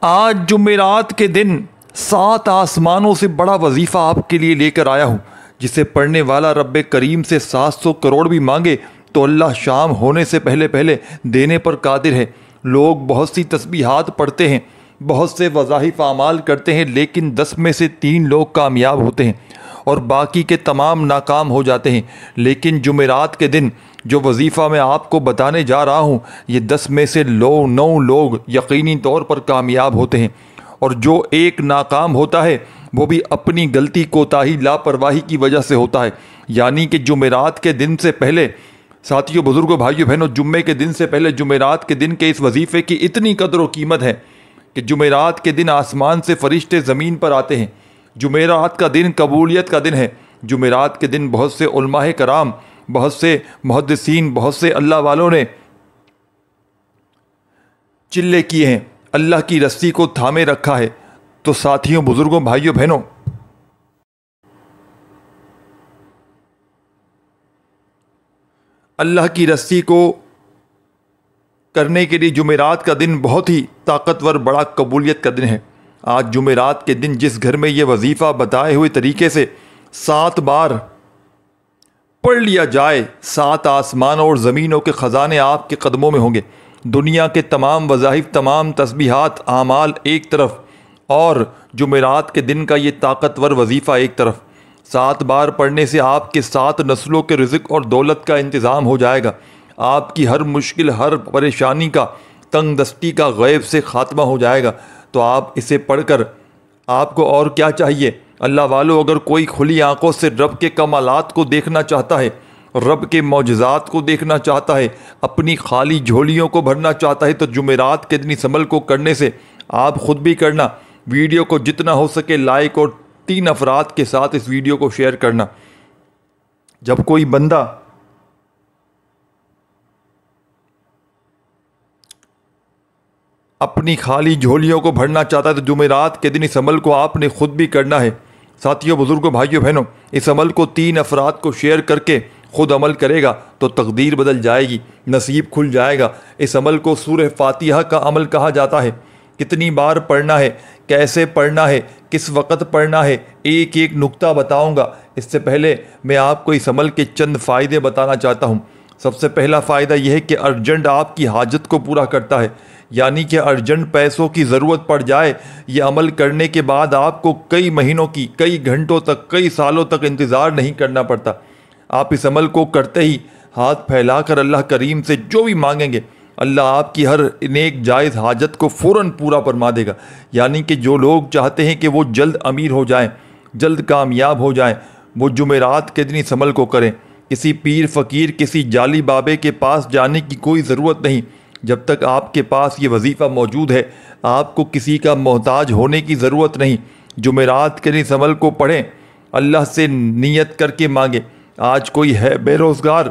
آج جمعرات کے دن 7 آسمانوں سے بڑا وظیفہ آپ کے لیے لے کر آیا ہوں، جسے پڑھنے والا رب کریم سے 700 کروڑ بھی مانگے تو اللہ شام ہونے سے پہلے پہلے دینے پر قادر ہے۔ لوگ بہت سی تسبیحات پڑھتے ہیں، بہت سے وظائف اعمال کرتے ہیں، لیکن 10 میں سے 3 لوگ کامیاب ہوتے ہیں اور باقی کے تمام ناکام ہو جاتے ہیں۔ لیکن جمعرات کے دن جو وظیفہ میں آپ کو بتانے جا رہا ہوں، یہ 10 میں سے 9 لوگ یقینی طور پر کامیاب ہوتے ہیں، اور جو ایک ناکام ہوتا ہے وہ بھی اپنی غلطی کوتاہی لاپرواہی کی وجہ سے ہوتا ہے۔ یعنی کہ جمعرات کے دن سے پہلے ساتھیوں، بزرگوں، بھائیوں، بہنوں، جمعے کے دن سے پہلے جمعرات کے دن کے اس وظیفے کی اتنی قدر و قیمت ہے کہ جمعرات کے دن آسمان سے فرشتے زمین پر آتے ہیں۔ جمعرات کا دن قبولیت کا دن ہے۔ جمعرات کے دن بہت سے علماء کرام، بہت سے محدثین، بہت سے اللہ والوں نے چلے کیے ہیں، اللہ کی رسی کو تھامے رکھا ہے۔ تو ساتھیوں، بزرگوں، بھائیوں، بہنوں، اللہ کی رسی کو کرنے کے لیے جمعرات کا دن بہت ہی طاقتور بڑا قبولیت کا دن ہے۔ آج جمعرات کے دن جس گھر میں یہ وظیفہ بتائے ہوئے طریقے سے 7 بار پڑھ لیا جائے، 7 آسمانوں اور زمینوں کے خزانے آپ کے قدموں میں ہوں گے۔ دنیا کے تمام وظائف، تمام تسبیحات، اعمال ایک طرف، اور جمعرات کے دن کا یہ طاقتور وظیفہ ایک طرف۔ 7 بار پڑھنے سے آپ کے 7 نسلوں کے رزق اور دولت کا انتظام ہو جائے گا۔ آپ کی ہر مشکل، ہر پریشانی کا، تنگ دستی کا غیب سے خاتمہ ہو جائے گا۔ تو آپ اسے پڑھ کر آپ کو اور کیا چاہیے؟ اللہ والو، اگر کوئی کھلی آنکھوں سے رب کے کمالات کو دیکھنا چاہتا ہے، رب کے معجزات کو دیکھنا چاہتا ہے، اپنی خالی جھولیوں کو بھرنا چاہتا ہے، تو جمعرات کے دن اس عمل کو کرنے سے آپ خود بھی کرنا، ویڈیو کو جتنا ہو سکے لائک اور 3 افراد کے ساتھ اس ویڈیو کو شیئر کرنا۔ جب کوئی بندہ اپنی خالی جھولیوں کو بھرنا چاہتا ہے تو جمعرات کے دن اس عمل کو آپ نے خود بھی کرنا ہے۔ ساتھیوں، بزرگوں، بھائیوں، بہنوں، اس عمل کو 3 افراد کو شیئر کر کے خود عمل کرے گا تو تقدیر بدل جائے گی، نصیب کھل جائے گا۔ اس عمل کو سورہ فاتحہ کا عمل کہا جاتا ہے۔ کتنی بار پڑھنا ہے، کیسے پڑھنا ہے، کس وقت پڑھنا ہے، ایک ایک نقطہ بتاؤں گا۔ اس سے پہلے میں آپ کو اس عمل کے چند فائدے بتانا چاہتا ہوں۔ سب سے پہلا فائدہ یہ ہے کہ ارجنٹ آپ کی حاجت کو پورا کرتا ہے، یعنی کہ ارجنٹ پیسوں کی ضرورت پڑ جائے، یہ عمل کرنے کے بعد آپ کو کئی مہینوں کی، کئی گھنٹوں تک، کئی سالوں تک انتظار نہیں کرنا پڑتا۔ آپ اس عمل کو کرتے ہی ہاتھ پھیلا کر اللہ کریم سے جو بھی مانگیں گے، اللہ آپ کی ہر نیک جائز حاجت کو فوراً پورا فرما دے گا۔ یعنی کہ جو لوگ چاہتے ہیں کہ وہ جلد امیر ہو جائیں، جلد کامیاب ہو جائیں، وہ جمعرات کے دن اس عمل کو کریں۔ کسی پیر فقیر، کسی جعلی بابے کے پاس جانے کی کوئی ضرورت نہیں۔ جب تک آپ کے پاس یہ وظیفہ موجود ہے، آپ کو کسی کا محتاج ہونے کی ضرورت نہیں۔ جمعرات کے دن اس عمل کو پڑھیں، اللہ سے نیت کر کے مانگیں۔ آج کوئی ہے بے روزگار،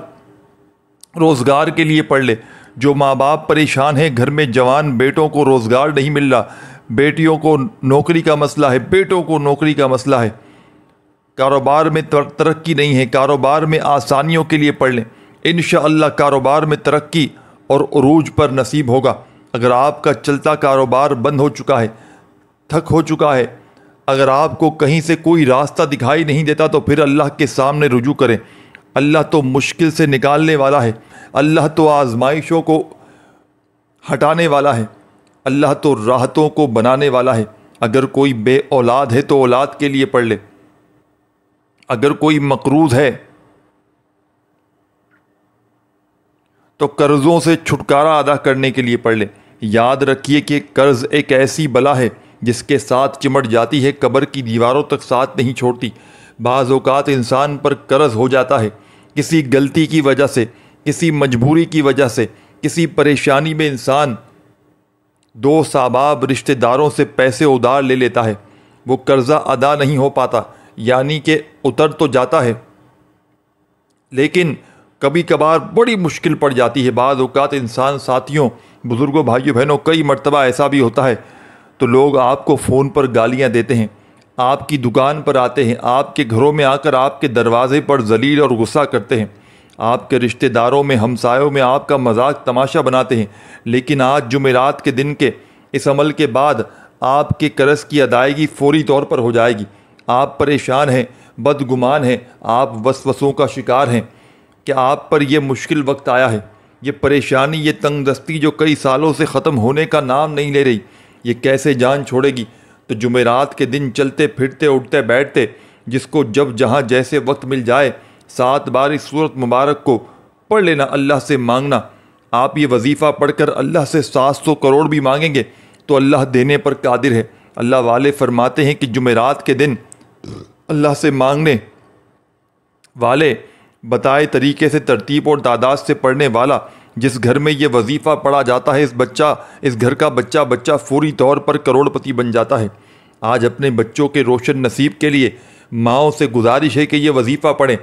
روزگار کے لیے پڑھ لے۔ جو ماں باپ پریشان ہیں، گھر میں جوان بیٹوں کو روزگار نہیں مل رہا، بیٹیوں کو نوکری کا مسئلہ ہے، بیٹوں کو نوکری کا مسئلہ ہے، کاروبار میں ترقی نہیں ہے، کاروبار میں آسانیوں کے لیے پڑھ لیں۔ انشاءاللہ کاروبار میں ترقی اور عروج پر نصیب ہوگا۔ اگر آپ کا چلتا کاروبار بند ہو چکا ہے، تھک ہو چکا ہے، اگر آپ کو کہیں سے کوئی راستہ دکھائی نہیں دیتا، تو پھر اللہ کے سامنے رجوع کریں۔ اللہ تو مشکل سے نکالنے والا ہے، اللہ تو آزمائشوں کو ہٹانے والا ہے، اللہ تو راحتوں کو بنانے والا ہے۔ اگر کوئی بے اولاد ہے تو اولاد کے لیے پڑھ لے، اگر کوئی مقروض ہے تو قرضوں سے چھٹکارا ادا کرنے کے لیے پڑھ لیں۔ یاد رکھیے کہ قرض ایک ایسی بلا ہے جس کے ساتھ چمٹ جاتی ہے، قبر کی دیواروں تک ساتھ نہیں چھوڑتی۔ بعض اوقات انسان پر قرض ہو جاتا ہے، کسی غلطی کی وجہ سے، کسی مجبوری کی وجہ سے، کسی پریشانی میں انسان دوست احباب رشتہ داروں سے پیسے ادھار لے لیتا ہے، وہ قرضہ ادا نہیں ہو پاتا، یعنی کہ اتر تو جاتا ہے لیکن کبھی کبھار بڑی مشکل پڑ جاتی ہے۔ بعض اوقات انسان، ساتھیوں، بزرگوں، بھائیوں، بہنوں، کئی مرتبہ ایسا بھی ہوتا ہے تو لوگ آپ کو فون پر گالیاں دیتے ہیں، آپ کی دکان پر آتے ہیں، آپ کے گھروں میں آ کر آپ کے دروازے پر ذلیل اور غصہ کرتے ہیں، آپ کے رشتہ داروں میں، ہمسایوں میں آپ کا مذاق تماشا بناتے ہیں۔ لیکن آج جمعرات کے دن کے اس عمل کے بعد آپ کے قرض کی ادائیگی فوری طور پر ہو جائے گی۔ آپ پریشان ہیں، بدگمان ہیں، آپ وسوسوں کا شکار ہیں کہ آپ پر یہ مشکل وقت آیا ہے، یہ پریشانی، یہ تنگ دستی جو کئی سالوں سے ختم ہونے کا نام نہیں لے رہی، یہ کیسے جان چھوڑے گی؟ تو جمعرات کے دن چلتے پھرتے اٹھتے بیٹھتے جس کو جب جہاں جیسے وقت مل جائے 7 بار اس صورت مبارک کو پڑھ لینا، اللہ سے مانگنا۔ آپ یہ وظیفہ پڑھ کر اللہ سے 700 کروڑ بھی مانگیں گے تو اللہ دینے پر قادر ہے۔ اللہ والے فرماتے ہیں کہ جمعرات کے دن اللہ سے مانگنے والے بتائے طریقے سے ترتیب اور تعداد سے پڑھنے والا، جس گھر میں یہ وظیفہ پڑھا جاتا ہے اس گھر کا بچہ فوری طور پر کروڑ پتی بن جاتا ہے۔ آج اپنے بچوں کے روشن نصیب کے لیے ماؤں سے گزارش ہے کہ یہ وظیفہ پڑھیں،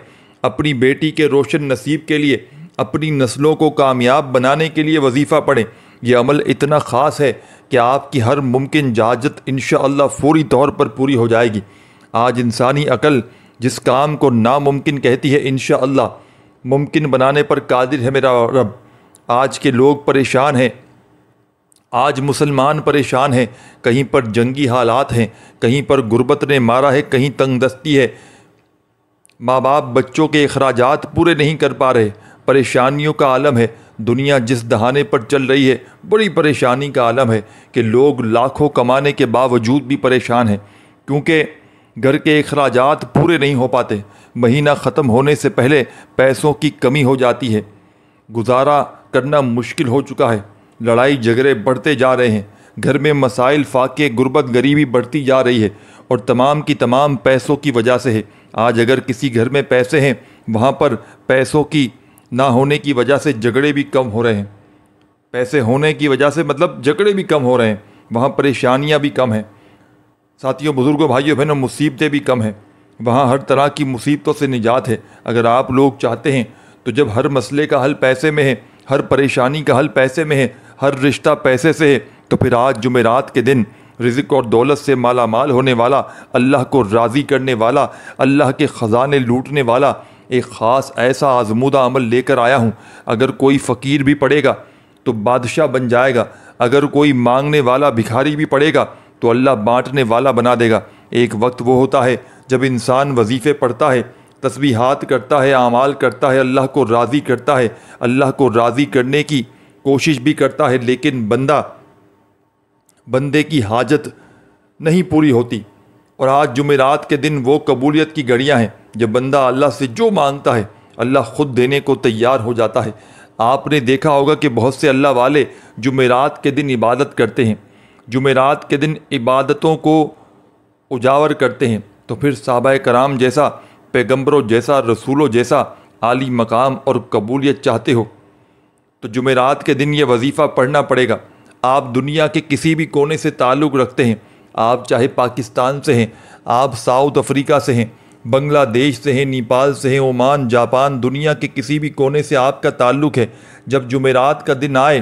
اپنی بیٹی کے روشن نصیب کے لیے، اپنی نسلوں کو کامیاب بنانے کے لیے وظیفہ پڑھیں۔ یہ عمل اتنا خاص ہے کہ آپ کی ہر ممکن حاجت انشاءاللہ فوری طور پر پوری ہو جائے گی۔ آج انسانی عقل جس کام کو ناممکن کہتی ہے انشاءاللہ ممکن بنانے پر قادر ہے میرا رب۔ آج کے لوگ پریشان ہیں، آج مسلمان پریشان ہیں، کہیں پر جنگی حالات ہیں، کہیں پر غربت نے مارا ہے، کہیں تنگ دستی ہے، ماں باپ بچوں کے اخراجات پورے نہیں کر پا رہے، پریشانیوں کا عالم ہے۔ دنیا جس دہانے پر چل رہی ہے بڑی پریشانی کا عالم ہے کہ لوگ لاکھوں کمانے کے باوجود بھی پریشان ہیں، کیونکہ گھر کے اخراجات پورے نہیں ہو پاتے، مہینہ ختم ہونے سے پہلے پیسوں کی کمی ہو جاتی ہے، گزارا کرنا مشکل ہو چکا ہے، لڑائی جھگڑے بڑھتے جا رہے ہیں، گھر میں مسائل، فاقے، غربت، غریبی بڑھتی جا رہی ہے اور تمام کی تمام پیسوں کی وجہ سے ہے۔ آج اگر کسی گھر میں پیسے ہیں وہاں پر پیسوں کی نہ ہونے کی وجہ سے جھگڑے بھی کم ہو رہے ہیں، پیسے ہونے کی وجہ سے مطلب جھگڑے بھی کم ہو رہے ہیں، وہاں پریشانیاں بھی کم ہیں، ساتھیوں، بزرگوں، بھائیوں، بہنوں، مصیبتیں بھی کم ہیں، وہاں ہر طرح کی مصیبتوں سے نجات ہے۔ اگر آپ لوگ چاہتے ہیں تو جب ہر مسئلے کا حل پیسے میں ہے، ہر پریشانی کا حل پیسے میں ہے، ہر رشتہ پیسے سے ہے، تو پھر آج جمعرات کے دن رزق اور دولت سے مالا مال ہونے والا، اللہ کو راضی کرنے والا، اللہ کے خزانے لوٹنے والا ایک خاص ایسا آزمودہ عمل لے کر آیا ہوں۔ اگر کوئی فقیر بھی پڑے گا تو بادشاہ بن جائے گا، اگر کوئی مانگنے والا بھکاری بھی پڑے گا تو اللہ بانٹنے والا بنا دے گا۔ ایک وقت وہ ہوتا ہے جب انسان وظیفے پڑھتا ہے، تسبیحات کرتا ہے، اعمال کرتا ہے، اللہ کو راضی کرتا ہے، اللہ کو راضی کرنے کی کوشش بھی کرتا ہے، لیکن بندے کی حاجت نہیں پوری ہوتی۔ اور آج جمعرات کے دن وہ قبولیت کی گھڑیاں ہیں جب بندہ اللہ سے جو مانگتا ہے اللہ خود دینے کو تیار ہو جاتا ہے۔ آپ نے دیکھا ہوگا کہ بہت سے اللہ والے جمعرات کے دن عبادت کرتے ہیں، جمعرات کے دن عبادتوں کو اجاور کرتے ہیں، تو پھر صحابہ کرام جیسا، پیغمبروں جیسا، رسولوں جیسا عالی مقام اور قبولیت چاہتے ہو تو جمعرات کے دن یہ وظیفہ پڑھنا پڑے گا۔ آپ دنیا کے کسی بھی کونے سے تعلق رکھتے ہیں، آپ چاہے پاکستان سے ہیں، آپ ساؤتھ افریقہ سے ہیں، بنگلہ دیش سے ہیں، نیپال سے ہیں، عمان، جاپان، دنیا کے کسی بھی کونے سے آپ کا تعلق ہے، جب جمعرات کا دن آئے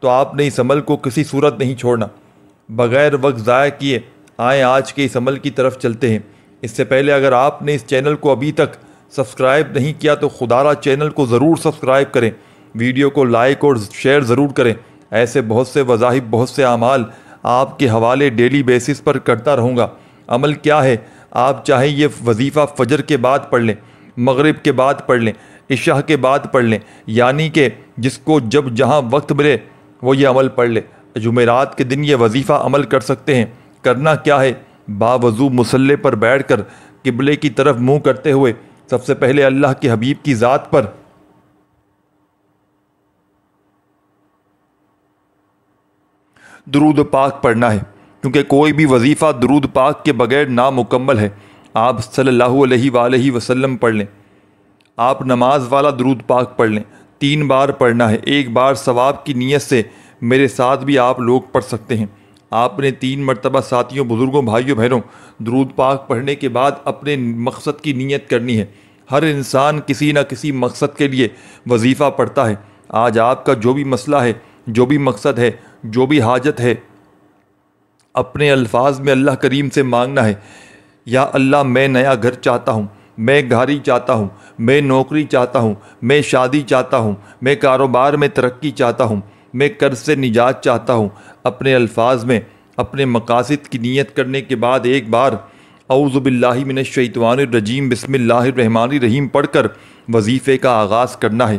تو آپ نے اس عمل کو کسی صورت نہیں چھوڑنا، بغیر وقت ضائع کیے آئیں آج کے اس عمل کی طرف چلتے ہیں۔ اس سے پہلے اگر آپ نے اس چینل کو ابھی تک سبسکرائب نہیں کیا تو خدارہ چینل کو ضرور سبسکرائب کریں، ویڈیو کو لائک اور شیئر ضرور کریں۔ ایسے بہت سے وظائف، بہت سے اعمال آپ کے حوالے ڈیلی بیسس پر کرتا رہوں گا۔ عمل کیا ہے؟ آپ چاہیں یہ وظیفہ فجر کے بعد پڑھ لیں، مغرب کے بعد پڑھ لیں، عشاء کے بعد پڑھ لیں، یعنی کہ جس کو جب جہاں وقت ملے وہ یہ عمل پڑھ لے۔ جمعرات کے دن یہ وظیفہ عمل کر سکتے ہیں۔ کرنا کیا ہے؟ باوضو مصلی پر بیٹھ کر قبلے کی طرف منہ کرتے ہوئے سب سے پہلے اللہ کے حبیب کی ذات پر درود پاک پڑھنا ہے، کیونکہ کوئی بھی وظیفہ درود پاک کے بغیر نامکمل ہے۔ آپ صلی اللہ علیہ وآلہ وسلم پڑھ لیں، آپ نماز والا درود پاک پڑھ لیں، 3 بار پڑھنا ہے، 1 بار ثواب کی نیت سے میرے ساتھ بھی آپ لوگ پڑھ سکتے ہیں۔ آپ نے 3 مرتبہ ساتھیوں، بزرگوں، بھائیوں، بہنوں درود پاک پڑھنے کے بعد اپنے مقصد کی نیت کرنی ہے۔ ہر انسان کسی نہ کسی مقصد کے لیے وظیفہ پڑھتا ہے۔ آج آپ کا جو بھی مسئلہ ہے، جو بھی مقصد ہے، جو بھی حاجت ہے، اپنے الفاظ میں اللہ کریم سے مانگنا ہے۔ یا اللہ میں نیا گھر چاہتا ہوں، میں گاڑی چاہتا ہوں، میں نوکری چاہتا ہوں، میں شادی چاہتا ہوں، میں کاروبار میں ترقی چاہتا ہوں، میں قرض سے نجات چاہتا ہوں۔ اپنے الفاظ میں اپنے مقاصد کی نیت کرنے کے بعد ایک بار اعوذ باللہ من الشیطان الرجیم بسم اللہ الرحمن الرحیم پڑھ کر وظیفے کا آغاز کرنا ہے۔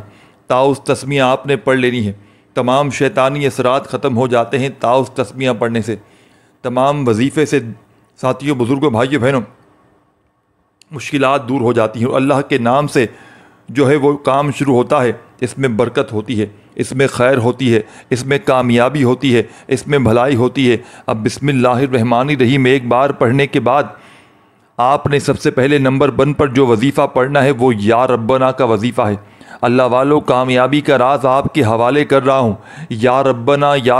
تاؤس تسمیہ آپ نے پڑھ لینی ہے۔ تمام شیطانی اثرات ختم ہو جاتے ہیں تاؤس تسمیہ پڑھنے سے۔ تمام وظیفے سے ساتھیوں، بزرگوں، بھائیوں، بہنوں مشکلات دور ہو جاتی ہیں، اور اللہ کے نام سے جو ہے وہ کام شروع ہوتا ہے۔ اس میں برکت ہوتی ہے، اس میں خیر ہوتی ہے، اس میں کامیابی ہوتی ہے، اس میں بھلائی ہوتی ہے۔ اب بسم اللہ الرحمن الرحیم ایک بار پڑھنے کے بعد آپ نے سب سے پہلے نمبر 1 پر جو وظیفہ پڑھنا ہے وہ یا ربنا کا وظیفہ ہے۔ اللہ والوں، کامیابی کا راز آپ کے حوالے کر رہا ہوں۔ یا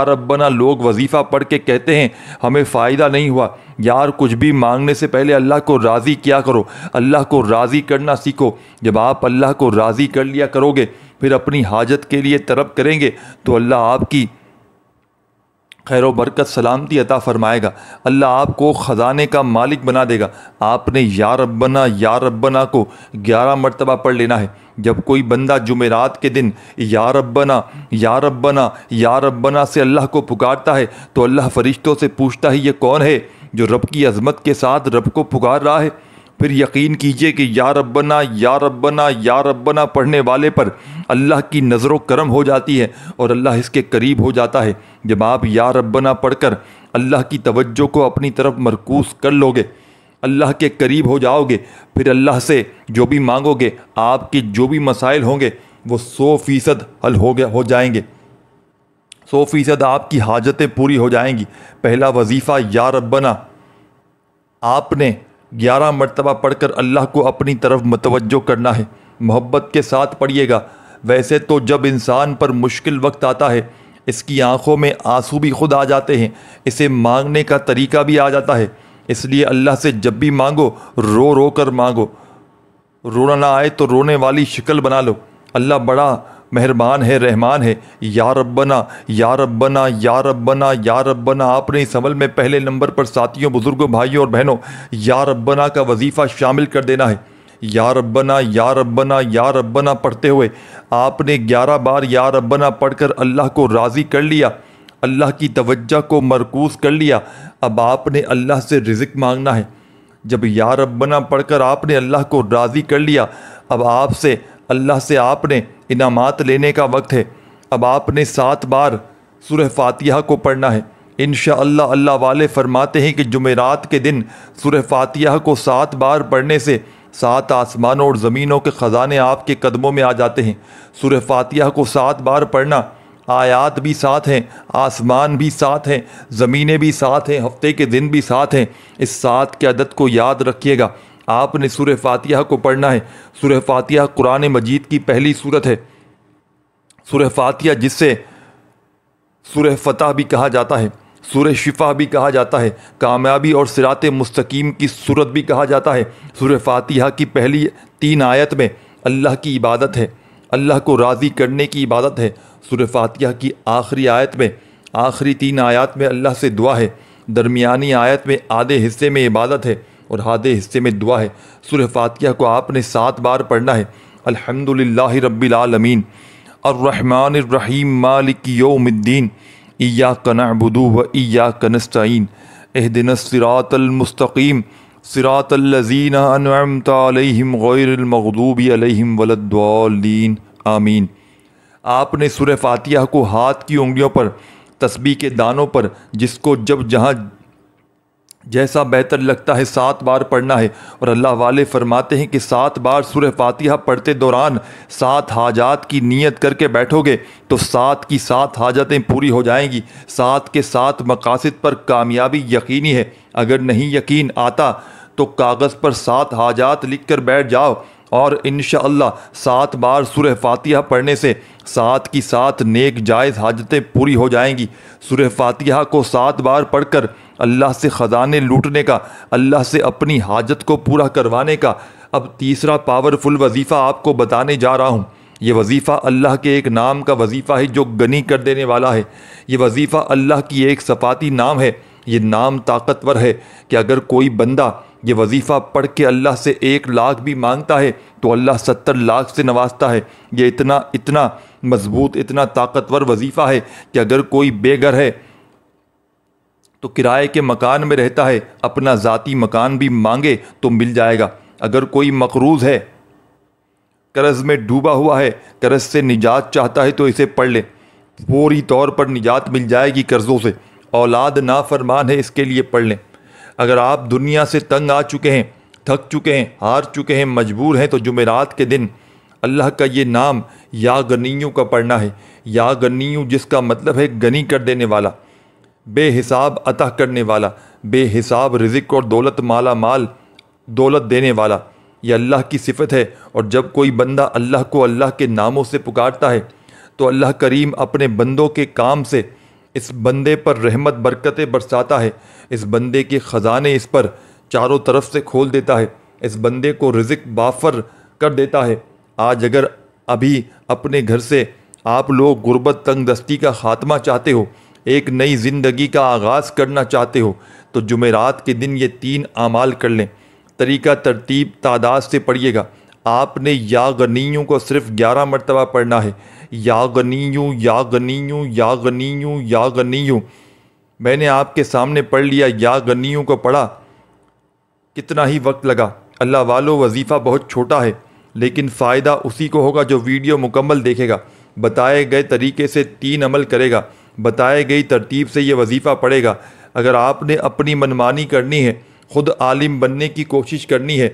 ربنا لوگ وظیفہ پڑھ کے کہتے ہیں ہمیں فائدہ نہیں ہوا۔ یار، کچھ بھی مانگنے سے پہلے اللہ کو راضی کیا کرو، اللہ کو راضی کرنا سیکھو۔ جب آپ اللہ کو راضی کر لیا کرو گے، پھر اپنی حاجت کے لیے طلب کریں گے تو اللہ آپ کی خیر و برکت سلامتی عطا فرمائے گا۔ اللہ آپ کو خزانے کا مالک بنا دے گا۔ آپ نے یا ربنا کو 11 مرتبہ پڑھ لینا ہے۔ جب کوئی بندہ جمعرات کے دن یا ربنا سے اللہ کو پکارتا ہے تو اللہ فرشتوں سے پوچھتا ہے یہ کون ہے جو رب کی عظمت کے ساتھ رب کو پکار رہا ہے؟ پھر یقین کیجئے کہ یا ربنا پڑھنے والے پر اللہ کی نظر و کرم ہو جاتی ہے اور اللہ اس کے قریب ہو جاتا ہے۔ جب آپ یا ربنا پڑھ کر اللہ کی توجہ کو اپنی طرف مرکوز کر لو گے، اللہ کے قریب ہو جاؤ گے، پھر اللہ سے جو بھی مانگو گے، آپ کے جو بھی مسائل ہوں گے وہ 100% حل ہو جائیں گے، 100% آپ کی حاجتیں پوری ہو جائیں گی۔ پہلا وظیفہ یا ربنا آپ نے 11 مرتبہ پڑھ کر اللہ کو اپنی طرف متوجہ کرنا ہے۔ محبت کے ساتھ پڑھیے گا۔ ویسے تو جب انسان پر مشکل وقت آتا ہے، اس کی آنکھوں میں آنسو بھی خود آ جاتے ہیں، اسے مانگنے کا طریقہ بھی آ جاتا ہے۔ اس لیے اللہ سے جب بھی مانگو رو رو کر مانگو، رونا نہ آئے تو رونے والی شکل بنا لو۔ اللہ بڑا مہربان ہے، رحمان ہے۔ یا ربنا آپ نے اس عمل میں پہلے نمبر پر ساتھیوں، بزرگوں، بھائیوں اور بہنوں یا ربنا کا وظیفہ شامل کر دینا ہے۔ یا ربنا پڑھتے ہوئے آپ نے 11 بار یا ربنا پڑھ کر اللہ کو راضی کر لیا، اللہ کی توجہ کو مرکوز کر لیا۔ اب آپ نے اللہ سے رزق مانگنا ہے۔ جب یا ربنا پڑھ کر آپ نے اللہ کو راضی کر لیا، اب اللہ سے آپ نے انعامات لینے کا وقت ہے۔ اب آپ نے 7 بار سورہ فاتحہ کو پڑھنا ہے۔ انشاءاللہ اللہ والے فرماتے ہیں کہ جمعرات کے دن سورہ فاتحہ کو 7 بار پڑھنے سے 7 آسمانوں اور زمینوں کے خزانے آپ کے قدموں میں آ جاتے ہیں۔ سورہ فاتحہ کو 7 بار پڑھنا، آیات بھی 7 ہیں، آسمان بھی 7 ہیں، زمینیں بھی 7 ہیں، ہفتے کے دن بھی 7 ہیں۔ اس 7 کے عدد کو یاد رکھیے گا۔ آپ نے سورہ فاتحہ کو پڑھنا ہے۔ سورہ فاتحہ قرآن مجید کی پہلی سورت ہے۔ سورہ فاتحہ جس سے سورہ فتح بھی کہا جاتا ہے، سورہ شفا بھی کہا جاتا ہے، کامیابی اور صراط مستقیم کی سورت بھی کہا جاتا ہے۔ سورہ فاتحہ کی پہلی 3 آیت میں اللہ کی عبادت ہے، اللہ کو راضی کرنے کی عبادت ہے۔ سورہ فاتحہ کی آخری آیت میں، آخری 3 آیات میں اللہ سے دعا ہے، درمیانی آیت میں آدھے حصے میں عبادت ہے اور آدھے حصے میں دعا ہے۔ سورہ فاتحہ کو آپ نے 7 بار پڑھنا ہے۔ الحمدللہ رب العالمین الرحمن الرحیم مالک یوم الدین ایاک نعبد و ایاک نستعین اہدنا الصراط المستقیم صراط الذین انعمت علیہم غیر المغضوب علیہم ولا الضالین آمین۔ آپ نے سورہ فاتحہ کو ہاتھ کی انگلیوں پر، تسبیح کے دانوں پر، جس کو جب جہاں جیسا بہتر لگتا ہے 7 بار پڑھنا ہے۔ اور اللہ والے فرماتے ہیں کہ 7 بار سورہ فاتحہ پڑھتے دوران 7 حاجات کی نیت کر کے بیٹھو گے تو 7 کی 7 حاجتیں پوری ہو جائیں گی۔ 7 کے 7 مقاصد پر کامیابی یقینی ہے۔ اگر نہیں یقین آتا تو کاغذ پر 7 حاجات لکھ کر بیٹھ جاؤ، اور انشاءاللہ 7 بار سورہ فاتحہ پڑھنے سے 7 کی 7 نیک جائز حاجتیں پوری ہو جائیں گی۔ سورہ فاتحہ کو 7 بار پڑھ کر اللہ سے خزانے لوٹنے کا، اللہ سے اپنی حاجت کو پورا کروانے کا اب تیسرا پاورفل وظیفہ آپ کو بتانے جا رہا ہوں۔ یہ وظیفہ اللہ کے ایک نام کا وظیفہ ہے جو غنی کر دینے والا ہے۔ یہ وظیفہ اللہ کی ایک صفاتی نام ہے۔ یہ نام طاقتور ہے کہ اگر کوئی بندہ یہ وظیفہ پڑھ کے اللہ سے 1 لاکھ بھی مانگتا ہے تو اللہ 70 لاکھ سے نوازتا ہے۔ یہ اتنا مضبوط، اتنا طاقتور وظیفہ ہے کہ اگر کوئی بے گھر ہے تو کرائے کے مکان میں رہتا ہے، اپنا ذاتی مکان بھی مانگے تو مل جائے گا۔ اگر کوئی مقروض ہے، قرض میں ڈوبا ہوا ہے، قرض سے نجات چاہتا ہے تو اسے پڑھ لے، فوری طور پر نجات مل جائے گی قرضوں سے۔ اولاد نافرمان ہے، اس کے لیے پڑھ لیں۔ اگر آپ دنیا سے تنگ آ چکے ہیں، تھک چکے ہیں، ہار چکے ہیں، مجبور ہیں، تو جمعرات کے دن اللہ کا یہ نام یا غنیوں کا پڑھنا ہے۔ یا غنیوں جس کا مطلب ہے غنی کر دینے والا، بے حساب عطا کرنے والا، بے حساب رزق اور دولت مالا مال دولت دینے والا، یہ اللہ کی صفت ہے۔ اور جب کوئی بندہ اللہ کو اللہ کے ناموں سے پکارتا ہے تو اللہ کریم اپنے بندوں کے کام سے اس بندے پر رحمت برکتیں برساتا ہے، اس بندے کے خزانے اس پر چاروں طرف سے کھول دیتا ہے، اس بندے کو رزق بافر کر دیتا ہے۔ آج اگر ابھی اپنے گھر سے آپ لوگ غربت تنگ دستی کا خاتمہ چاہتے ہو، ایک نئی زندگی کا آغاز کرنا چاہتے ہو، تو جمعرات کے دن یہ 3 اعمال کر لیں۔ طریقہ ترتیب تعداد سے پڑھیے گا۔ آپ نے یا غنیوں کو صرف 11 مرتبہ پڑھنا ہے۔ یا غنیوں، یا غنیوں، یا غنیوں، یا غنیوں۔ میں نے آپ کے سامنے پڑھ لیا، یا غنیوں کو پڑھا، کتنا ہی وقت لگا۔ اللہ والو، وظیفہ بہت چھوٹا ہے، لیکن فائدہ اسی کو ہوگا جو ویڈیو مکمل دیکھے گا، بتائے گئے طریقے سے 3 عمل کرے گا، بتائے گئی ترتیب سے یہ وظیفہ پڑھے گا۔ اگر آپ نے اپنی منمانی کرنی ہے، خود عالم بننے کی کوشش کرنی ہے،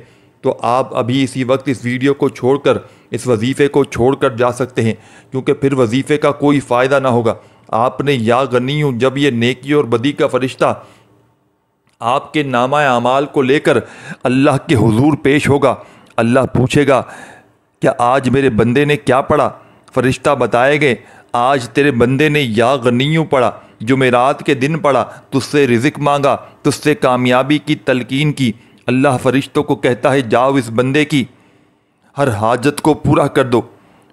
تو آپ ابھی اسی وقت اس ویڈیو کو چھوڑ کر، اس وظیفے کو چھوڑ کر جا سکتے ہیں، کیونکہ پھر وظیفے کا کوئی فائدہ نہ ہوگا۔ آپ نے یا غنی ہوں، جب یہ نیکی اور بدی کا فرشتہ آپ کے نامہ اعمال کو لے کر اللہ کے حضور پیش ہوگا، اللہ پوچھے گا کیا آج میرے بندے نے کیا پڑھا؟ فرشتہ بتائے گے آج تیرے بندے نے یا غنیوں پڑھا، جمعرات کے دن پڑھا، تجھ سے رزق مانگا، تجھ سے کامیابی کی تلقین کی۔ اللہ فرشتوں کو کہتا ہے جاؤ اس بندے کی ہر حاجت کو پورا کر دو۔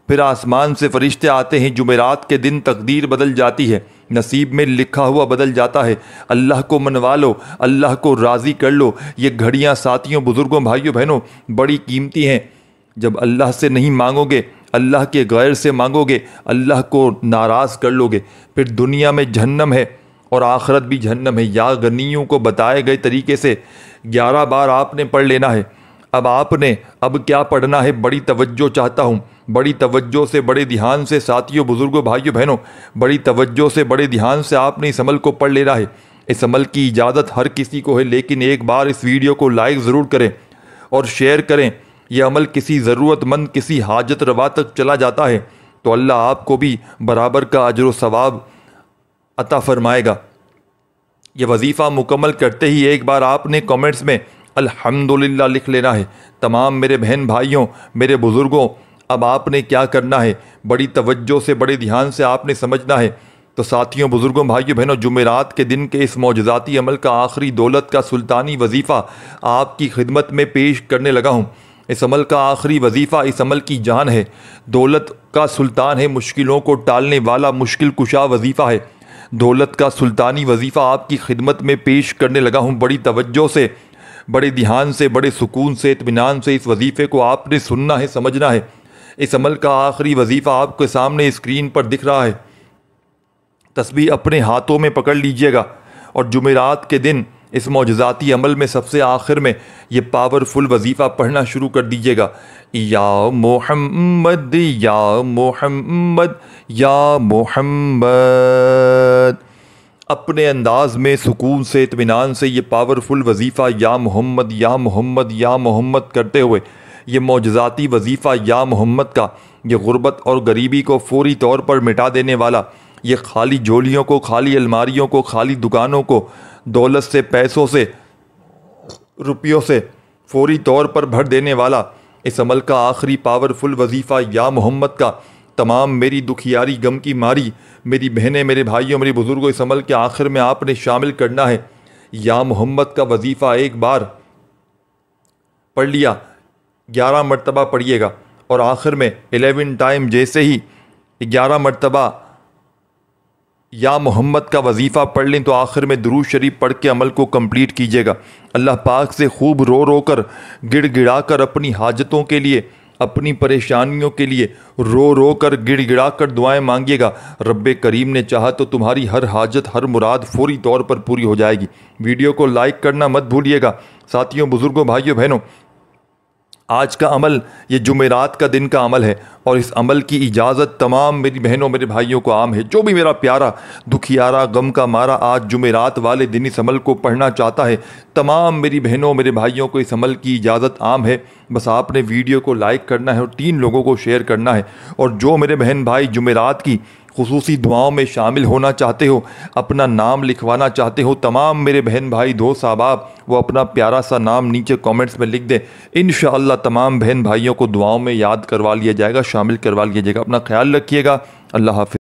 پھر آسمان سے فرشتے آتے ہیں، جمعرات کے دن تقدیر بدل جاتی ہے، نصیب میں لکھا ہوا بدل جاتا ہے۔ اللہ کو منوا لو، اللہ کو راضی کر لو۔ یہ گھڑیاں ساتھیوں، بزرگوں، بھائیوں، بہنوں بڑی قیمتی ہیں۔ جب اللہ سے نہیں مانگو گے، اللہ کے غیر سے مانگو گے، اللہ کو ناراض کر لو گے، پھر دنیا میں جہنم ہے اور آخرت بھی جہنم ہے۔ یا غنیوں کو بتائے گئے طریقے سے 11 بار آپ نے پڑھ لینا ہے۔ اب آپ نے کیا پڑھنا ہے؟ بڑی توجہ چاہتا ہوں، بڑی توجہ سے، بڑے دھیان سے، ساتھیوں، بزرگوں، بھائیوں، بہنوں، بڑی توجہ سے، بڑے دھیان سے آپ نے اس عمل کو پڑھ لینا ہے۔ اس عمل کی اجازت ہر کسی کو ہے، لیکن ایک بار اس ویڈیو کو لائک ضرور کریں اور شیئر کریں۔ یہ عمل کسی ضرورت مند، کسی حاجت روا تک چلا جاتا ہے تو اللہ آپ کو بھی برابر کا اجر و ثواب عطا فرمائے گا۔ یہ وظیفہ مکمل کرتے ہی ایک بار آپ نے کامنٹس میں الحمدللہ لکھ لینا ہے۔ تمام میرے بہن بھائیوں، میرے بزرگوں، اب آپ نے کیا کرنا ہے؟ بڑی توجہ سے، بڑے دھیان سے آپ نے سمجھنا ہے۔ تو ساتھیوں، بزرگوں، بھائیوں، بہنوں، جمعرات کے دن کے اس معجزاتی عمل کا آخری دولت کا سلطانی وظیفہ آپ کی خدمت میں پیش کرنے لگا ہوں۔ اس عمل کا آخری وظیفہ اس عمل کی جان ہے، دولت کا سلطان ہے، مشکلوں کو ٹالنے والا مشکل کشا وظیفہ ہے۔ دولت کا سلطانی وظیفہ آپ کی خدمت میں پیش کرنے لگا ہوں۔ بڑی توجہ سے، بڑے دھیان سے، بڑے سکون سے، اطمینان سے اس وظیفے کو آپ نے سننا ہے، سمجھنا ہے۔ اس عمل کا آخری وظیفہ آپ کے سامنے اسکرین پر دکھ رہا ہے۔ تسبیح اپنے ہاتھوں میں پکڑ لیجئے گا اور جمعرات کے دن اس معجزاتی عمل میں سب سے آخر میں یہ پاورفل وظیفہ پڑھنا شروع کر دیجئے گا۔ یا محمد، یا محمد، یا محمد۔ اپنے انداز میں سکون سے، اطمینان سے یہ پاورفل وظیفہ یا محمد، یا محمد، یا محمد کرتے ہوئے یہ معجزاتی وظیفہ یا محمد کا، یہ غربت اور غریبی کو فوری طور پر مٹا دینے والا، یہ خالی جھولیوں کو، خالی الماریوں کو، خالی دکانوں کو دولت سے، پیسوں سے، روپیوں سے فوری طور پر بھر دینے والا اس عمل کا آخری پاورفل وظیفہ یا محمد کا تمام میری دکھیاری، غم کی ماری میری بہنیں، میرے بھائیوں، میری بزرگوں، اس عمل کے آخر میں آپ نے شامل کرنا ہے۔ یا محمد کا وظیفہ ایک بار پڑھ لیا، 11 مرتبہ پڑھیے گا، اور آخر میں 11 ٹائم جیسے ہی 11 مرتبہ یا محمد کا وظیفہ پڑھ لیں تو آخر میں درود شریف پڑھ کے عمل کو کمپلیٹ کیجیے گا۔ اللہ پاک سے خوب رو رو کر، گڑ گڑا کر اپنی حاجتوں کے لیے اپنی پریشانیوں کے لیے رو رو کر گڑ گڑا کر دعائیں مانگیے گا، رب کریم نے چاہا تو تمہاری ہر حاجت ہر مراد فوری طور پر پوری ہو جائے گی۔ ویڈیو کو لائک کرنا مت بھولیے گا۔ ساتھیوں، بزرگوں، بھائیوں، بہنوں، آج کا عمل یہ جمعرات کا دن کا عمل ہے، اور اس عمل کی اجازت تمام میری بہنوں میرے بھائیوں کو عام ہے۔ جو بھی میرا پیارا دکھیارا غم کا مارا آج جمعرات والے دن اس عمل کو پڑھنا چاہتا ہے، تمام میری بہنوں میرے بھائیوں کو اس عمل کی اجازت عام ہے۔ بس آپ نے ویڈیو کو لائک کرنا ہے اور 3 لوگوں کو شیئر کرنا ہے۔ اور جو میرے بہن بھائی جمعرات کی خصوصی دعاؤں میں شامل ہونا چاہتے ہو، اپنا نام لکھوانا چاہتے ہو، تمام میرے بہن بھائی دوست احباب وہ اپنا پیارا سا نام نیچے کامنٹس میں لکھ دیں۔ انشاءاللہ تمام بہن بھائیوں کو دعاؤں میں یاد کروا لیا جائے گا، شامل کروا لیا جائے گا۔ اپنا خیال رکھیے گا۔ اللہ حافظ۔